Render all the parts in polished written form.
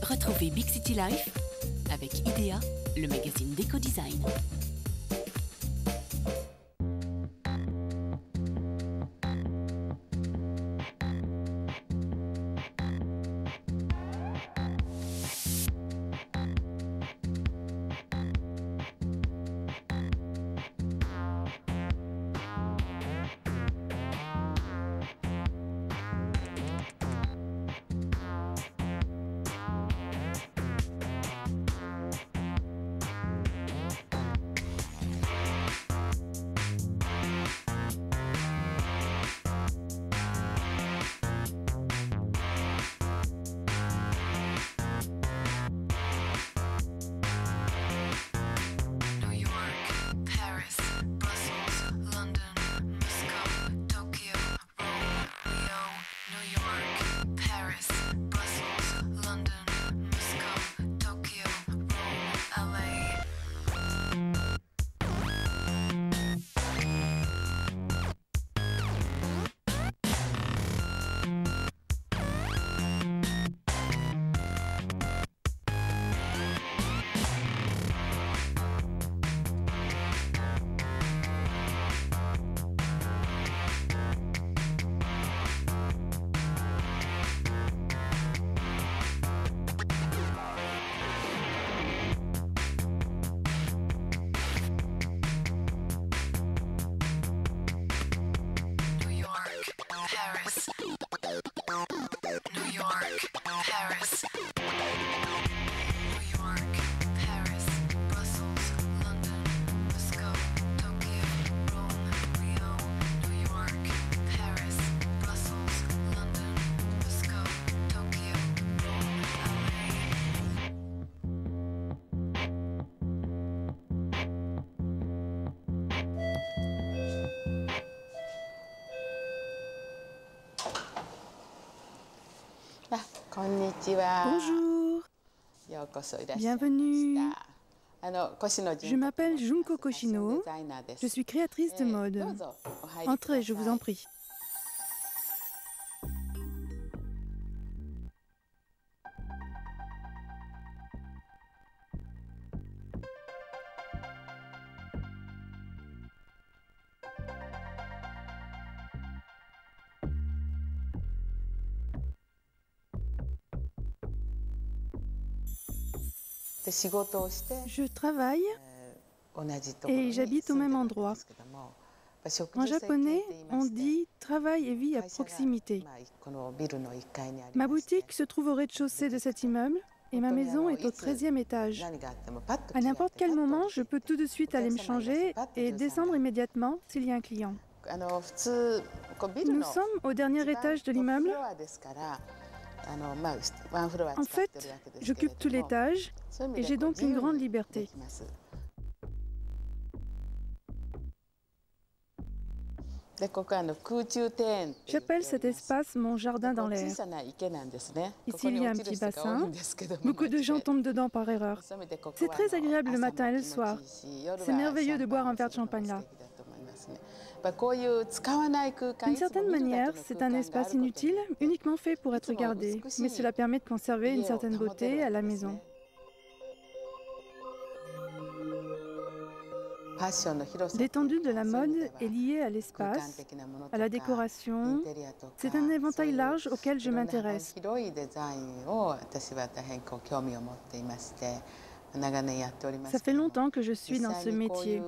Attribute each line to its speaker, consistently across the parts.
Speaker 1: Retrouvez Big City Life avec IDEA, le magazine d'éco-design.
Speaker 2: Bonjour, bienvenue. Je m'appelle Junko Koshino, je suis créatrice de mode. Entrez, je vous en prie. Je travaille et j'habite au même endroit. En japonais, on dit « travail et vie à proximité ». Ma boutique se trouve au rez-de-chaussée de cet immeuble et ma maison est au 13e étage. À n'importe quel moment, je peux tout de suite aller me changer et descendre immédiatement s'il y a un client. Nous sommes au dernier étage de l'immeuble. En fait, j'occupe tout l'étage et j'ai donc une grande liberté. J'appelle cet espace mon jardin dans l'air. Ici, il y a un petit bassin. Beaucoup de gens tombent dedans par erreur. C'est très agréable le matin et le soir. C'est merveilleux de boire un verre de champagne là. D'une certaine manière, c'est un espace inutile, uniquement fait pour être regardé, mais cela permet de conserver une certaine beauté à la maison. L'étendue de la mode est liée à l'espace, à la décoration. C'est un éventail large auquel je m'intéresse. Ça fait longtemps que je suis dans ce métier.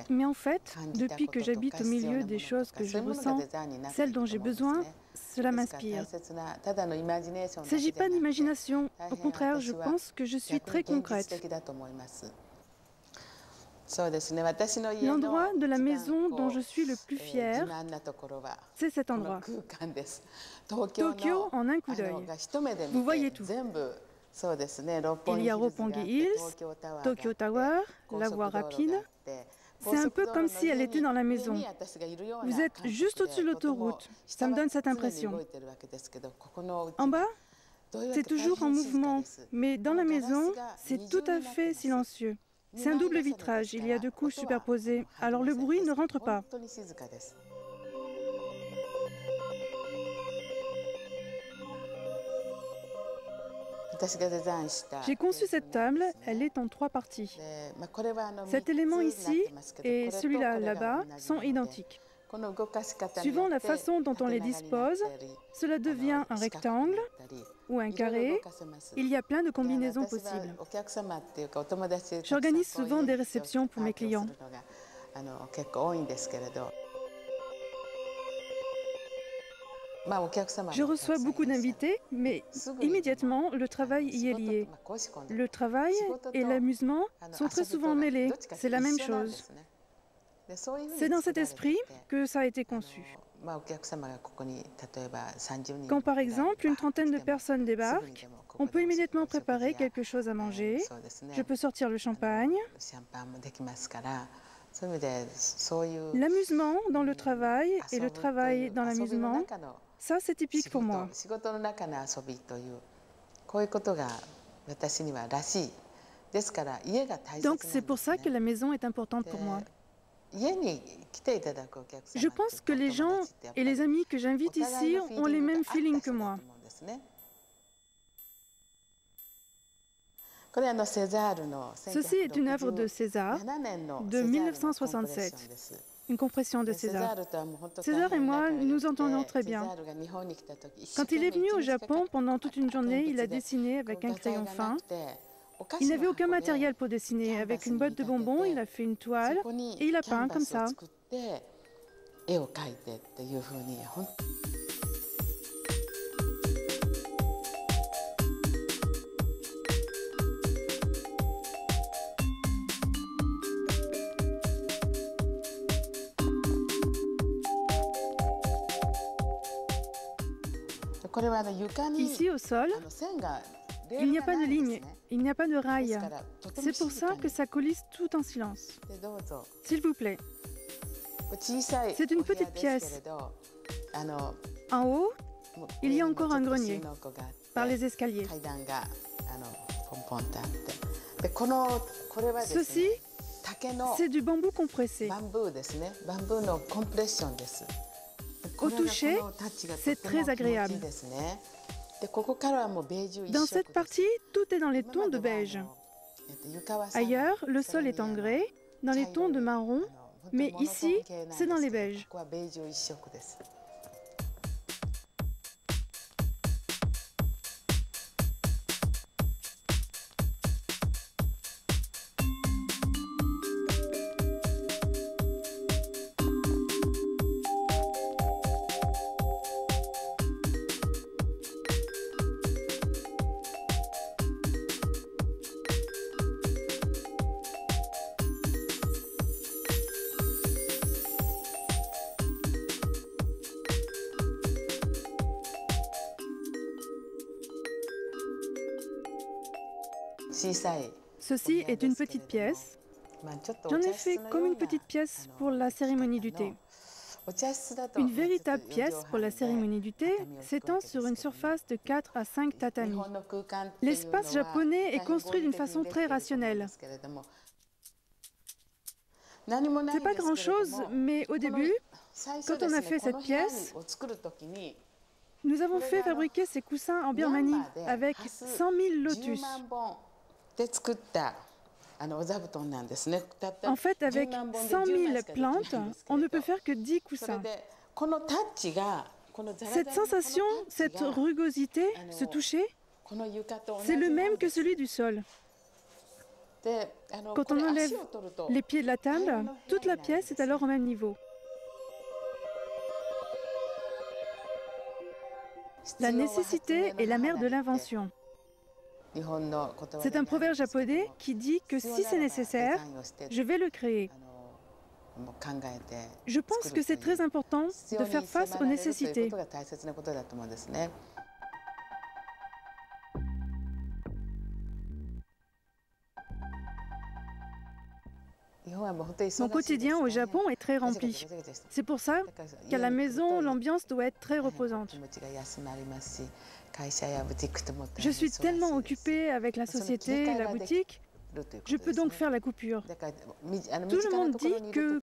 Speaker 2: Mais en fait, depuis que j'habite au milieu des choses que je ressens, celles dont j'ai besoin, cela m'inspire. Il ne s'agit pas d'imagination. Au contraire, je pense que je suis très concrète. L'endroit de la maison dont je suis le plus fière, c'est cet endroit. Tokyo en un coup d'œil. Vous voyez tout. Il y a Roppongi Hills, Tokyo Tower, la voie rapide. C'est un peu comme si elle était dans la maison. Vous êtes juste au-dessus de l'autoroute. Ça me donne cette impression. En bas, c'est toujours en mouvement, mais dans la maison, c'est tout à fait silencieux. C'est un double vitrage, il y a 2 couches superposées, alors le bruit ne rentre pas. J'ai conçu cette table, elle est en 3 parties. Cet élément ici et celui-là là-bas sont identiques. Suivant la façon dont on les dispose, cela devient un rectangle ou un carré. Il y a plein de combinaisons possibles. J'organise souvent des réceptions pour mes clients. Je reçois beaucoup d'invités, mais immédiatement, le travail y est lié. Le travail et l'amusement sont très souvent mêlés, c'est la même chose. C'est dans cet esprit que ça a été conçu. Quand par exemple une trentaine de personnes débarquent, on peut immédiatement préparer quelque chose à manger, je peux sortir le champagne. L'amusement dans le travail et le travail dans l'amusement, ça c'est typique pour moi. Donc c'est pour ça que la maison est importante pour moi. Je pense que les gens et les amis que j'invite ici ont les mêmes feelings que moi. Ceci est une œuvre de César de 1967, une compression de César. César et moi, nous entendons très bien. Quand il est venu au Japon, pendant toute une journée, il a dessiné avec un crayon fin. Il n'avait aucun matériel pour dessiner. Avec une boîte de bonbons, il a fait une toile et il a peint comme ça. Ici, au sol, il n'y a pas de ligne, il n'y a pas de rail. C'est pour ça que ça coulisse tout en silence. S'il vous plaît. C'est une petite pièce. En haut, il y a encore un grenier, par les escaliers. Ceci, c'est du bambou compressé. Au toucher, c'est très agréable. Dans cette partie, tout est dans les tons de beige. Ailleurs, le sol est en grès, dans les tons de marron, mais ici, c'est dans les beiges. Ceci est une petite pièce. J'en ai fait comme une petite pièce pour la cérémonie du thé. Une véritable pièce pour la cérémonie du thé s'étend sur une surface de 4 à 5 tatamis. L'espace japonais est construit d'une façon très rationnelle. C'est pas grand-chose, mais au début, quand on a fait cette pièce, nous avons fait fabriquer ces coussins en Birmanie avec 100 000 lotus. En fait, avec 100 000 plantes, on ne peut faire que 10 coussins. Cette sensation, cette rugosité, ce toucher, c'est le même que celui du sol. Quand on enlève les pieds de la table, toute la pièce est alors au même niveau. La nécessité est la mère de l'invention. C'est un proverbe japonais qui dit que si c'est nécessaire, je vais le créer. Je pense que c'est très important de faire face aux nécessités. Mon quotidien au Japon est très rempli. C'est pour ça qu'à la maison, l'ambiance doit être très reposante. Je suis tellement occupée avec la société et la boutique, je peux donc faire la coupure. Tout le monde dit que